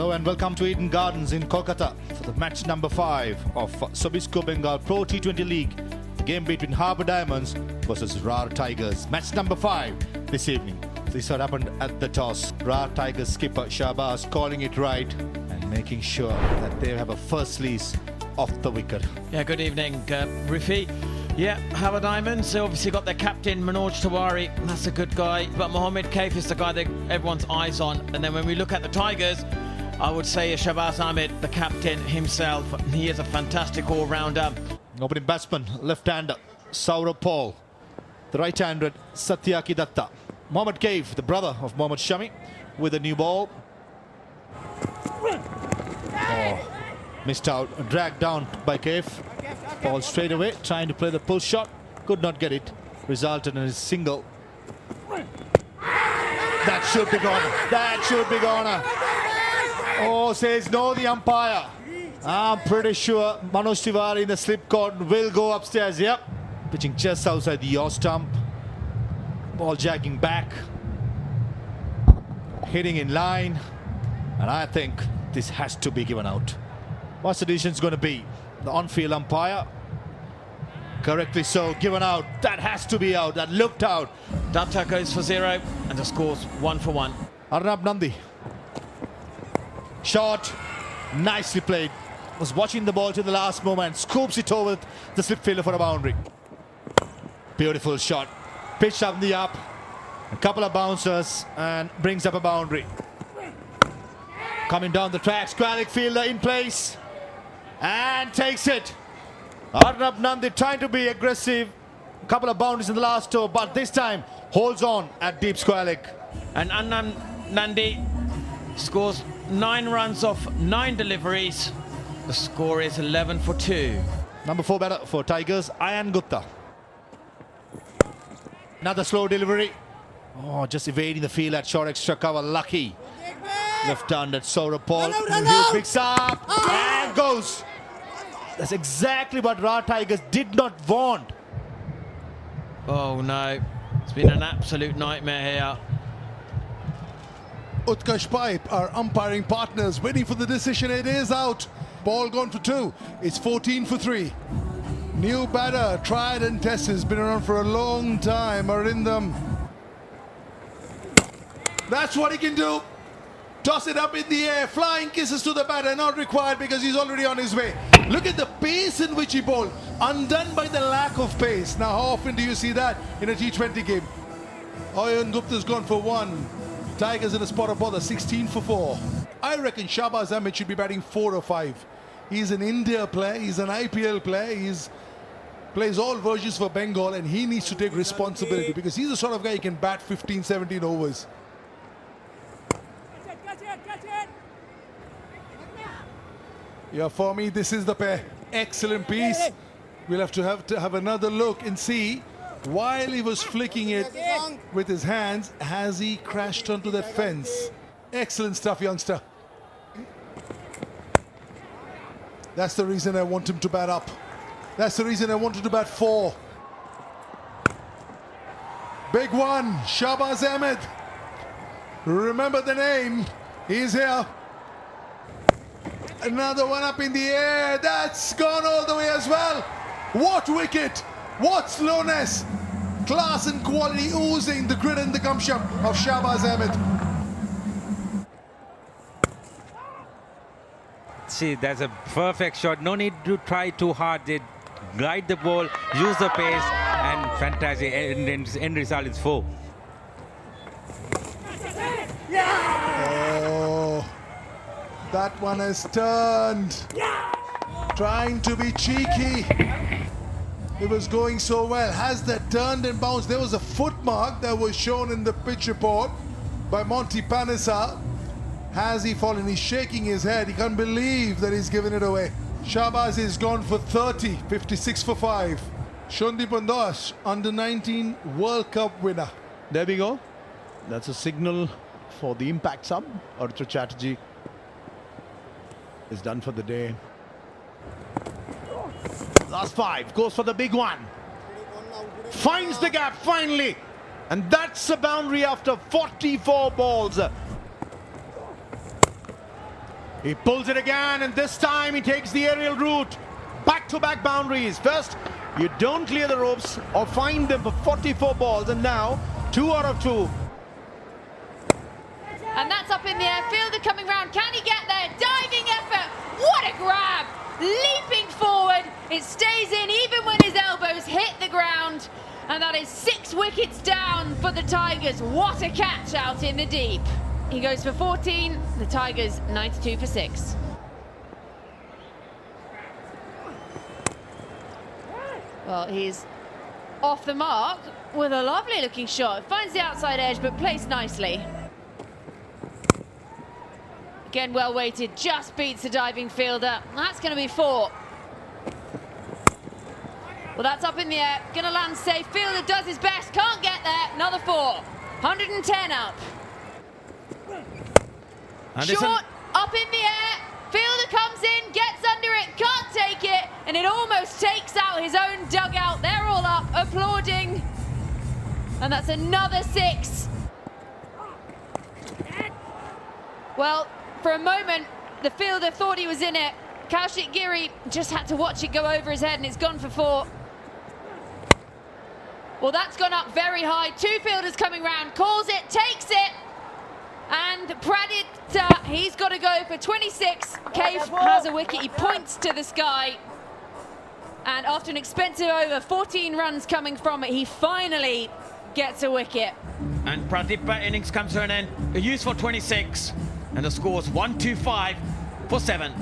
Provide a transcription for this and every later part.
Hello and welcome to Eden Gardens in Kolkata for the match number 5 of Sabisco Bengal Pro T20 League. The game between Harbour Diamonds versus Rarh Tigers. Match number 5 this evening. This what happened at the toss. Rarh Tigers skipper Shabaz calling it right and making sure that they have a first lease off the wicket. Yeah, good evening, Rifi. Yeah, Harbour Diamonds, they obviously got their captain, Manoj Tiwari. That's a good guy. But Mohammad Kaif is the guy that everyone's eyes on. And then when we look at the Tigers, I would say Shabaz Ahmed, the captain himself. He is a fantastic all-rounder. Opening batsman, left-hander, Saurabh Paul. The right-handed, Satyaki Datta. Mohammad Kaif, the brother of Mohammad Shami, with a new ball. Oh, missed out, dragged down by Kaif. Paul straight away, trying to play the pull shot. Could not get it. Resulted in a single. That should be gone. That should be gone. Oh, says no the umpire. I'm pretty sure Manoj Tiwari in the slip cord will go upstairs. Yep. Pitching just outside the yaw stump. Ball jagging back. Hitting in line. And I think this has to be given out. What's the decision going to be? The on-field umpire. Correctly so, given out. That has to be out. That looked out. Datta goes for 0 and the score's 1 for 1. Arnab Nandi. Shot. Nicely played. Was watching the ball to the last moment. Scoops it over the slip fielder for a boundary. Beautiful shot. Pitched up the up. A couple of bouncers and brings up a boundary. Coming down the track. Squalic fielder in place. And takes it. Arnab Nandi trying to be aggressive. A couple of boundaries in the last over, but this time holds on at deep Squalic. And Arnab Nandi scores 9 runs off 9 deliveries. The score is 11 for 2. Number 4 batter for Tigers, Ayan Gupta. Another slow delivery. Oh, just evading the field at short extra cover. Lucky. Left-handed Saurabh Paul. He picks up and goes. That's exactly what Rarh Tigers did not want. Oh no, it's been an absolute nightmare here. Utkarsh Pipe, our umpiring partners, waiting for the decision. It is out. Ball gone for 2. It's 14 for 3. New batter, tried and tested, has been around for a long time. Arindam. That's what he can do. Toss it up in the air. Flying kisses to the batter, not required because he's already on his way. Look at the pace in which he bowled. Undone by the lack of pace. Now, how often do you see that in a T20 game? Ayan Gupta's gone for 1. Tigers in a spot of bother, 16 for 4. I reckon Shabaz Ahmed should be batting 4 or 5. He's an India player. He's an IPL player. He's plays all versions for Bengal, and he needs to take responsibility because he's the sort of guy who can bat 15, 17 overs. Yeah, for me, this is the pair. Excellent piece. We'll have to have another look and see. While he was flicking it with his hands, has he crashed onto that fence? Excellent stuff, youngster. That's the reason I want him to bat up. That's the reason I want him to bat 4. Big one, Shabaz Ahmed. Remember the name. He's here. Another one up in the air. That's gone all the way as well. What wicket. What slowness. Class and quality oozing the grit and the gumption of Shabaz Ahmed. See, that's a perfect shot. No need to try too hard. They glide the ball, use the pace, and fantastic end result is 4. Oh, that one has turned. Trying to be cheeky. It was going so well. Has that turned and bounced? There was a foot mark that was shown in the pitch report by Monty Panissa. Has he fallen? He's shaking his head. He can't believe that he's given it away. Shabaz is gone for 30, 56 for 5. Shondip Andosh, under-19 World Cup winner. There we go. That's a signal for the impact sub. Arthur Chatterjee is done for the day. Last 5, goes for the big one. Finds the gap finally. And that's a boundary after 44 balls. He pulls it again, and this time he takes the aerial route. Back-to-back boundaries. First, you don't clear the ropes or find them for 44 balls, and now 2 out of 2. And that's up in the air. Fielder coming round. Can he get there? Diving effort. What a grab! Leaping forward. It stays in even when his elbows hit the ground. And that is 6 wickets down for the Tigers. What a catch out in the deep. He goes for 14. The Tigers 92 for 6. Well, he's off the mark with a lovely looking shot. Finds the outside edge but placed nicely. Again, well weighted, just beats the diving fielder. That's going to be 4. Well, that's up in the air, going to land safe. Fielder does his best, can't get there. Another 4. 110 up. Short, up in the air. Fielder comes in, gets under it, can't take it, and it almost takes out his own dugout. They're all up, applauding. And that's another 6. Well, for a moment, the fielder thought he was in it. Kaushik Giri just had to watch it go over his head, and it's gone for 4. Well, that's gone up very high. 2 fielders coming round, calls it, takes it. And Pradit, he's got to go for 26. Cave has a wicket, he points to the sky. And after an expensive over, 14 runs coming from it, he finally gets a wicket. And Pradip's innings comes to an end. A use for 26. And the score's 125 for 7.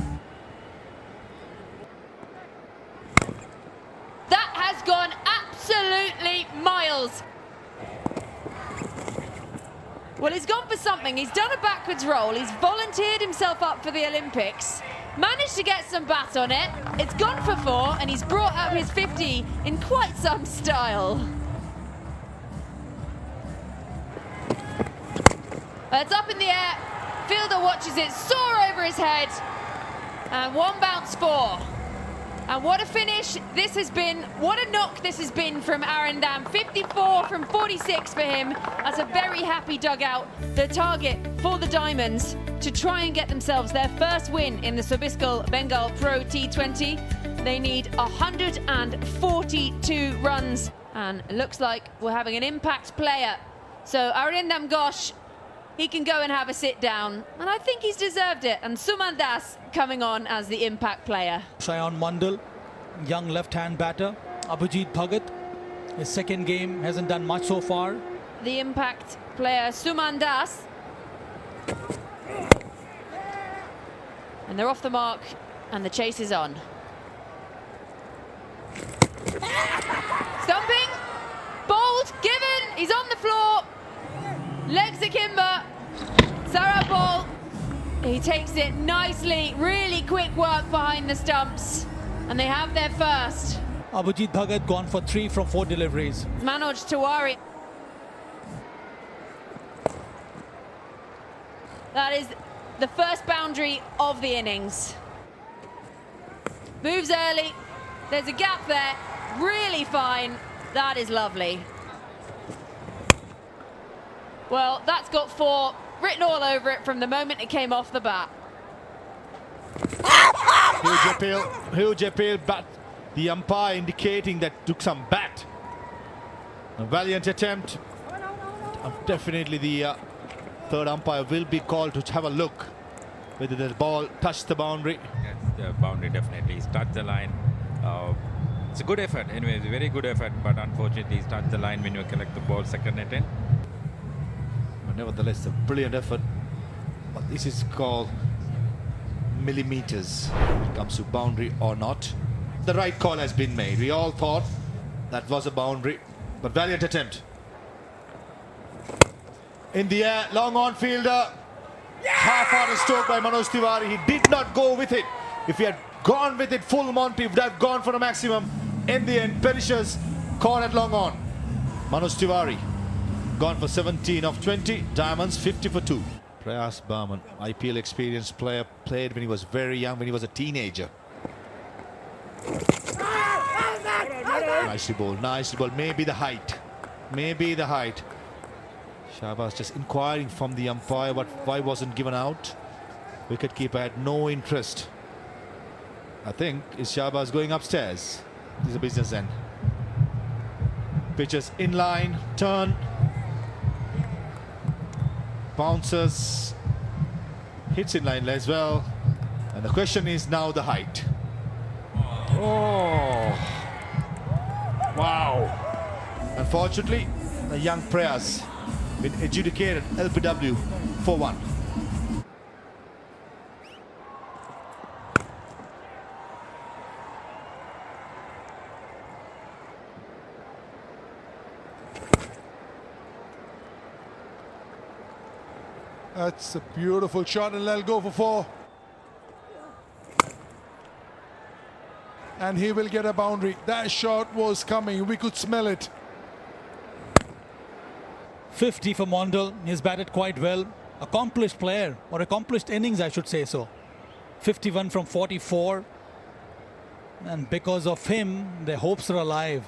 That has gone absolutely miles. Well, he's gone for something. He's done a backwards roll. He's volunteered himself up for the Olympics. Managed to get some bat on it. It's gone for 4, and he's brought up his 50 in quite some style. It's up in the air. Fielder watches it soar over his head. And 1 bounce 4. And what a finish this has been. What a knock this has been from Arindam. 54 from 46 for him. That's a very happy dugout. The target for the Diamonds to try and get themselves their first win in the Sobiscal Bengal Pro T20. They need 142 runs. And it looks like we're having an impact player. So Arindam Ghosh, he can go and have a sit down, and I think he's deserved it. And Suman Das coming on as the impact player. Shayan Mondal, young left-hand batter. Abhijit Bhagat, his second game, hasn't done much so far. The impact player Suman Das. And they're off the mark, and the chase is on. Stumping, bowled, given, he's on the floor. Legs akimbo, Sarah ball. He takes it nicely, really quick work behind the stumps, and they have their first. Abhijit Bhagat gone for 3 from 4 deliveries. Manoj Tiwari. That is the first boundary of the innings. Moves early, there's a gap there, really fine. That is lovely. Well, that's got 4 written all over it from the moment it came off the bat. Huge appeal, but the umpire indicating that took some bat. A valiant attempt. Definitely the third umpire will be called to have a look whether the ball touched the boundary. Yes, the boundary definitely. He's touched the line. It's a good effort. Anyway, it's a very good effort, but unfortunately, he's touched the line when you collect the ball second at 10. Nevertheless, a brilliant effort. But this is called millimeters. It comes to boundary or not. The right call has been made. We all thought that was a boundary, but valiant attempt. In the air, long on fielder. Half-hearted stroke by Manoj Tiwari. He did not go with it. If he had gone with it full Monty, he would have gone for a maximum. In the end, Perishers caught at long on. Manoj Tiwari gone for 17 of 20. Diamonds 50 for 2. Prayas Barman, IPL experienced player, played when he was very young, when he was a teenager. Nicely bowled, nicely bowled. Maybe the height. Maybe the height. Shabaz just inquiring from the umpire, but why wasn't given out? Wicketkeeper had no interest. I think is Shabaz going upstairs. This is a business end. Pitches in line, turn, bounces, hits in line as well. And the question is now the height. Oh, wow. Unfortunately, the young Prayas been adjudicated LPW for 1. That's a beautiful shot, and they'll go for 4. And he will get a boundary. That shot was coming. We could smell it. 50 for Mondal. He's batted quite well. Accomplished player, or accomplished innings, I should say so. 51 from 44. And because of him, their hopes are alive.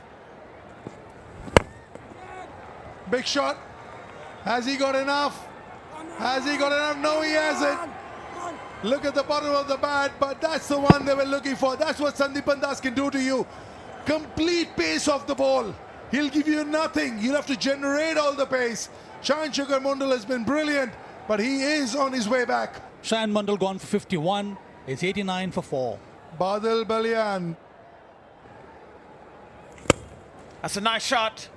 Big shot. Has he got enough? Has he got enough? No, he hasn't. Look at the bottom of the bat, but that's the one they were looking for. That's what Sandeepan Das can do to you. Complete pace of the ball. He'll give you nothing. You'll have to generate all the pace. Shayan Mondal has been brilliant, but he is on his way back. Shayan Mondal gone for 51. It's 89 for 4. Badal Balian. That's a nice shot.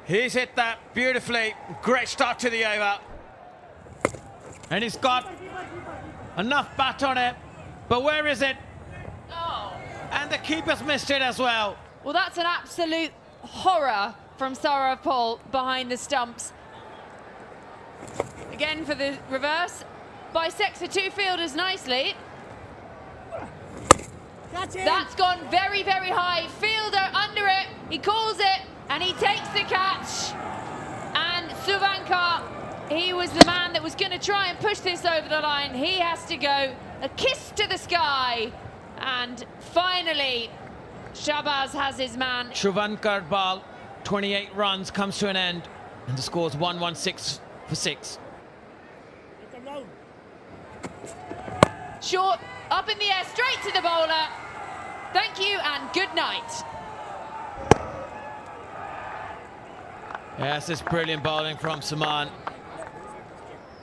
He's hit that beautifully. Great start to the over. And he's got enough bat on it. But where is it? Oh. And the keeper's missed it as well. Well, that's an absolute horror from Saurav Paul behind the stumps. Again for the reverse. Bisects the 2 fielders nicely. That's gone very, very high. Fielder under it. He calls it. And he takes the catch. And Suvankar, he was the man that was going to try and push this over the line. He has to go. A kiss to the sky. And finally, Shabaz has his man. Suvankar ball, 28 runs, comes to an end. And the score's 116 for 6. Short, up in the air, straight to the bowler. Thank you and good night. Yes, this brilliant bowling from Saman.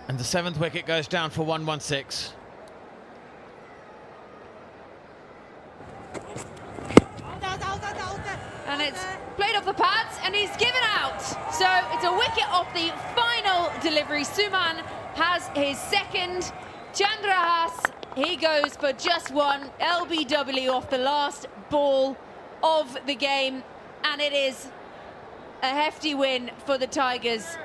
And the 7th wicket goes down for 116. And it's played off the pads and he's given out. So it's a wicket off the final delivery. Suman has his 2nd. Chandrahas, he goes for just 1. LBW off the last ball of the game. And it is a hefty win for the Tigers.